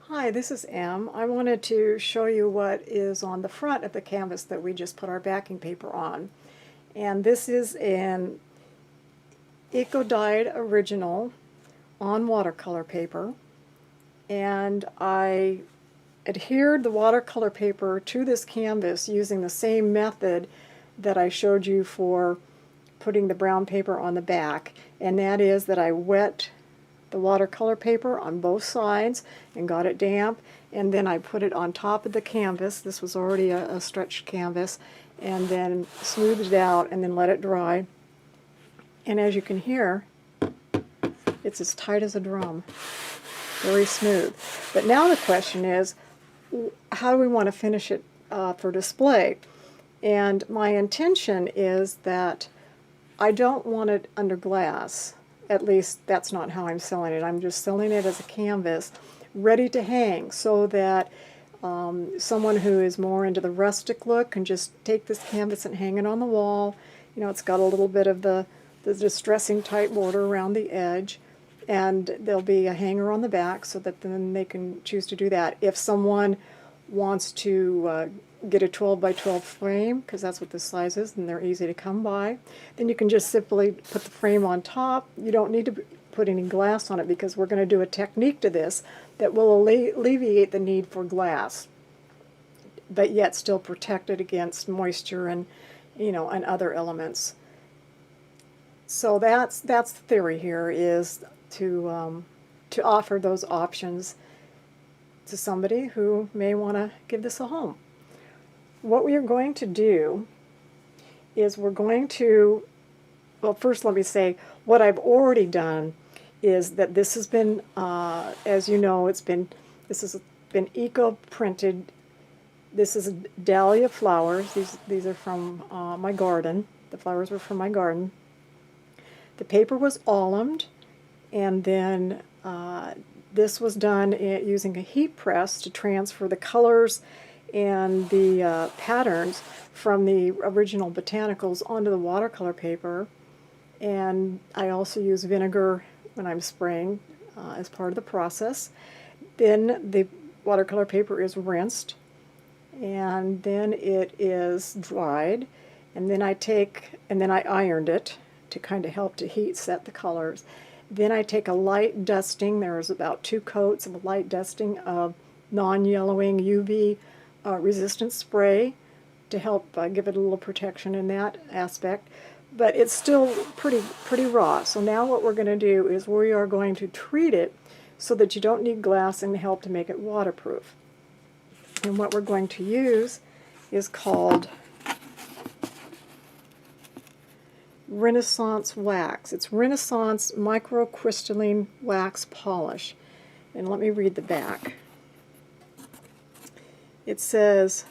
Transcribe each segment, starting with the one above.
Hi, this is Em. I wanted to show you what is on the front of the canvas that we just put our backing paper on. And this is an eco-dyed original on watercolor paper. And I adhered the watercolor paper to this canvas using the same method that I showed you for putting the brown paper on the back. And that is that I wet the watercolor paper on both sides and got it damp, and then I put it on top of the canvas. This was already a stretched canvas, and then smoothed it out and then let it dry. And as you can hear, it's as tight as a drum, very smooth. But now the question is, how do we want to finish it for display? And my intention is that I don't want it under glass. At least that's not how I'm selling it. I'm just selling it as a canvas ready to hang, so that someone who is more into the rustic look can just take this canvas and hang it on the wall. You know, it's got a little bit of the distressing type border around the edge, and there'll be a hanger on the back so that then they can choose to do that. If someone wants to get a 12 by 12 frame, because that's what this size is and they're easy to come by, then you can just simply put the frame on top. You don't need to put any glass on it, because we're going to do a technique to this that will alleviate the need for glass, but yet still protect it against moisture and, you know, and other elements. So that's the theory here, is to offer those options to somebody who may want to give this a home. What we are going to do is we're going to, well, first let me say what I've already done is that this has been, as you know, this has been eco-printed. This is Dahlia flowers. These are from my garden. The flowers were from my garden. The paper was allumed, and then this was done using a heat press to transfer the colors and the patterns from the original botanicals onto the watercolor paper. And I also use vinegar when I'm spraying as part of the process. Then the watercolor paper is rinsed, and then it is dried, and then I ironed it to kind of help to heat set the colors. Then I take a light dusting. There's about 2 coats of a light dusting of non-yellowing UV resistant spray to help give it a little protection in that aspect. But it's still pretty raw. So now what we're going to do is we are going to treat it so that you don't need glass and help to make it waterproof. And what we're going to use is called Renaissance Wax. It's Renaissance Microcrystalline Wax Polish. And let me read the back. It says,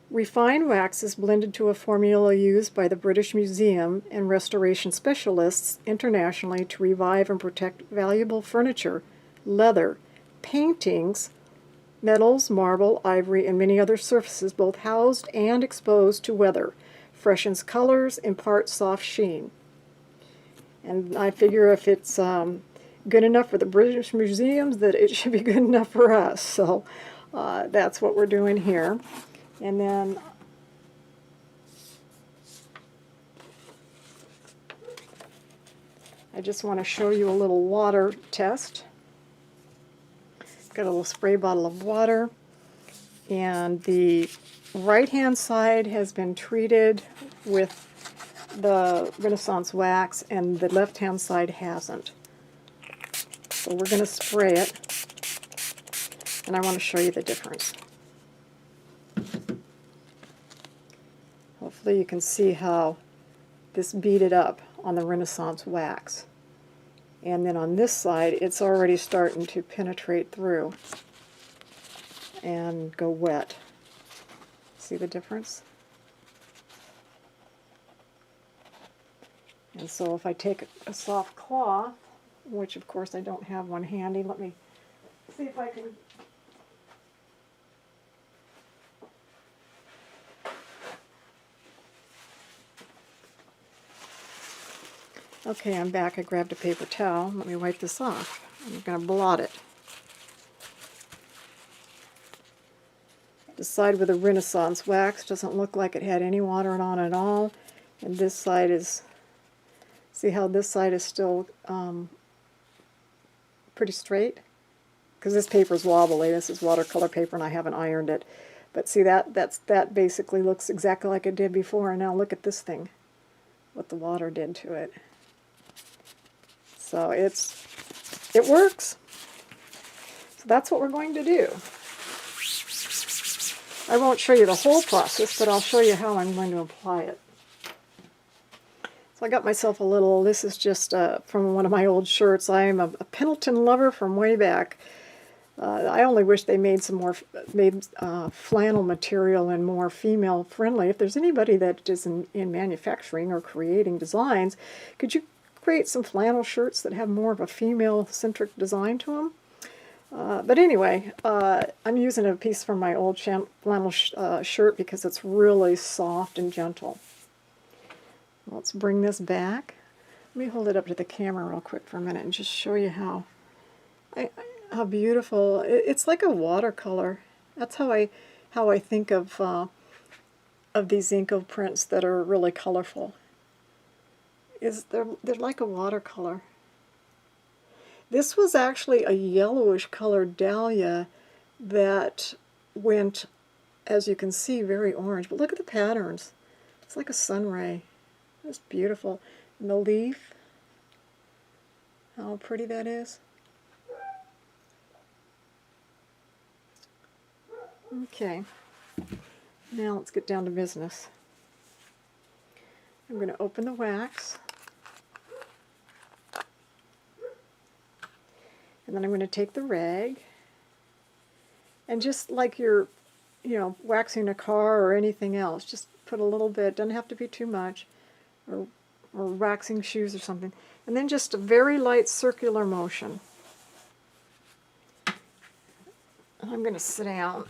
refined wax is blended to a formula used by the British Museum and restoration specialists internationally to revive and protect valuable furniture, leather, paintings, metals, marble, ivory, and many other surfaces, both housed and exposed to weather. Freshens colors, imparts soft sheen. And I figure if it's good enough for the British museums, that it should be good enough for us. So that's what we're doing here. And then I just want to show you a little water test. Got a little spray bottle of water, and the right-hand side has been treated with the Renaissance wax, and the left-hand side hasn't. So we're going to spray it, and I want to show you the difference. Hopefully you can see how this beaded up on the Renaissance wax. And then on this side, it's already starting to penetrate through and go wet. See the difference? And so if I take a soft cloth, which of course I don't have one handy, let me see if I can. Okay, I'm back. I grabbed a paper towel. Let me wipe this off. I'm going to blot it. The side with the Renaissance wax doesn't look like it had any water on at all. And this side is, see how this side is still pretty straight? Because this paper is wobbly. This is watercolor paper and I haven't ironed it. But see, that basically looks exactly like it did before. And now look at this thing, what the water did to it. So it works. So that's what we're going to do. I won't show you the whole process, but I'll show you how I'm going to apply it. So I got myself a little, this is just from one of my old shirts. I am a Pendleton lover from way back. I only wish they made some more, flannel material and more female friendly. If there's anybody that is in manufacturing or creating designs, could you create some flannel shirts that have more of a female centric design to them? But anyway, I'm using a piece from my old flannel shirt because it's really soft and gentle. Let's bring this back. Let me hold it up to the camera real quick for a minute and just show you how beautiful. It's like a watercolor. That's how I think of these Inco prints that are really colorful. They're like a watercolor. This was actually a yellowish colored dahlia that went, as you can see, very orange. But look at the patterns. It's like a sun ray. It's beautiful. And the leaf, how pretty that is. Okay, now let's get down to business. I'm going to open the wax. And then I'm going to take the rag, and just like you're, waxing a car or anything else, just put a little bit, doesn't have to be too much, or waxing shoes or something, and then just a very light circular motion. I'm going to sit down,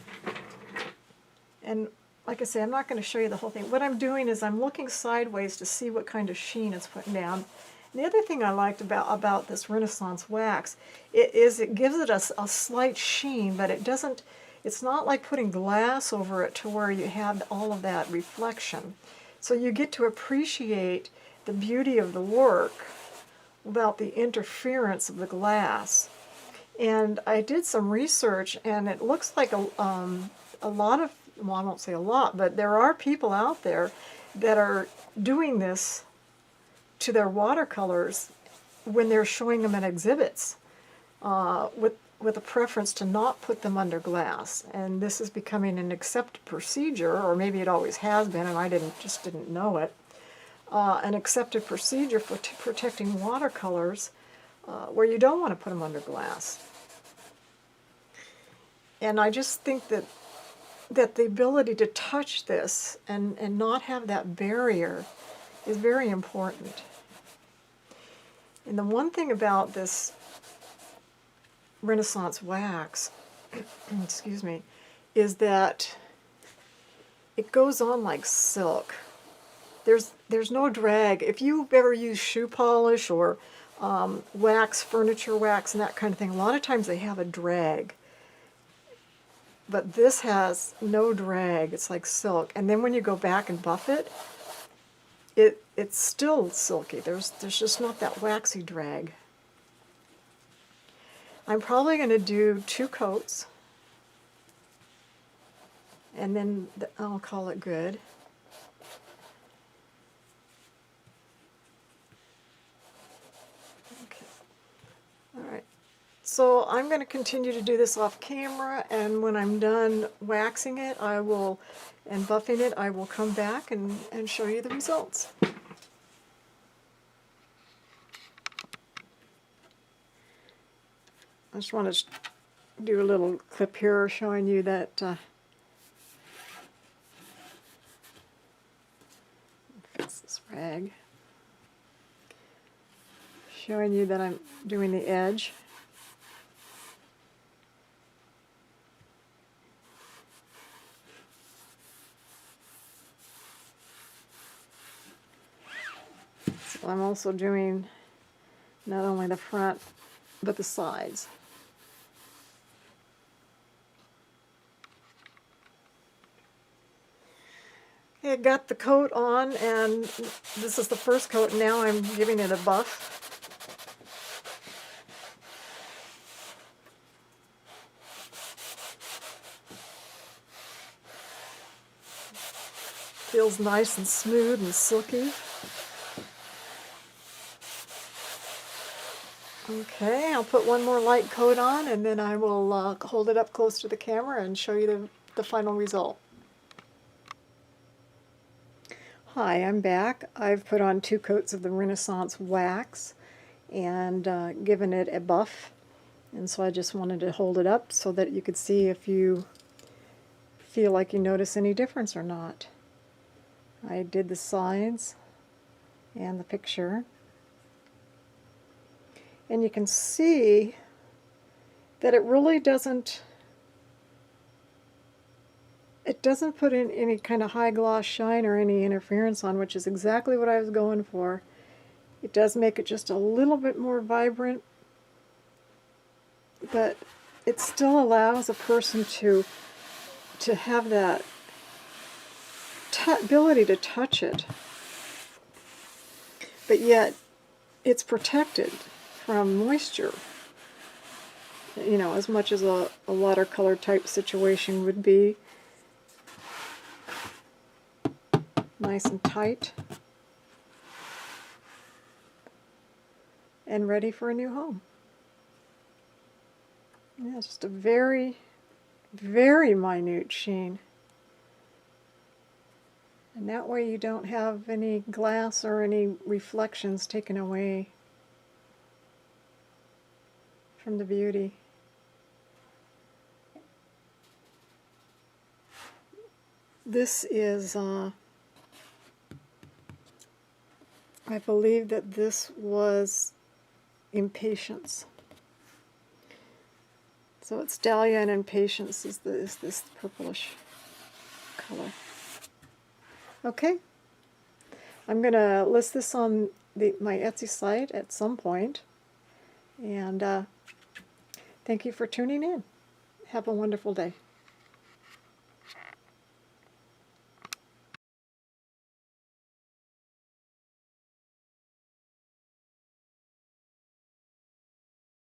and like I say, I'm not going to show you the whole thing. What I'm doing is I'm looking sideways to see what kind of sheen it's putting down. The other thing I liked about this Renaissance wax is it gives it a slight sheen, but it's not like putting glass over it to where you have all of that reflection. So you get to appreciate the beauty of the work without the interference of the glass. And I did some research, and it looks like a lot of, well, I won't say a lot, but there are people out there that are doing this to their watercolors when they're showing them in exhibits, with a preference to not put them under glass. And this is becoming an accepted procedure, or maybe it always has been and I just didn't know it, an accepted procedure for protecting watercolors where you don't want to put them under glass. And I just think that the ability to touch this and not have that barrier is very important. And the one thing about this Renaissance wax, excuse me, is that it goes on like silk. There's no drag. If you've ever used shoe polish or wax, furniture wax, and that kind of thing, a lot of times they have a drag. But this has no drag. It's like silk. And then when you go back and buff it, it's still silky. There's just not that waxy drag. I'm probably going to do 2 coats, and then I'll call it good. Okay. All right. So I'm going to continue to do this off camera, and when I'm done waxing it, and buffing it, I will come back and show you the results. I just want to do a little clip here showing you that fix this rag. Showing you that I'm doing the edge. So I'm also doing not only the front, but the sides. I got the coat on, and this is the first coat. Now I'm giving it a buff. Feels nice and smooth and silky. Okay, I'll put one more light coat on, and then I will hold it up close to the camera and show you the final result. Hi, I'm back. I've put on 2 coats of the Renaissance wax and given it a buff, and so I just wanted to hold it up so that you could see if you feel like you notice any difference or not. I did the sides and the picture, and you can see that it really doesn't put in any kind of high gloss shine or any interference on, which is exactly what I was going for. It does make it just a little bit more vibrant, but it still allows a person to have that ability to touch it, but yet it's protected from moisture, you know, as much as a watercolor type situation would be. Nice and tight and ready for a new home. Yeah, it's just a very, very minute sheen. And that way you don't have any glass or any reflections taken away from the beauty. This is, I believe that this was Impatience. So it's Dahlia and Impatience is this purplish color. Okay, I'm going to list this on my Etsy site at some point, and thank you for tuning in. Have a wonderful day.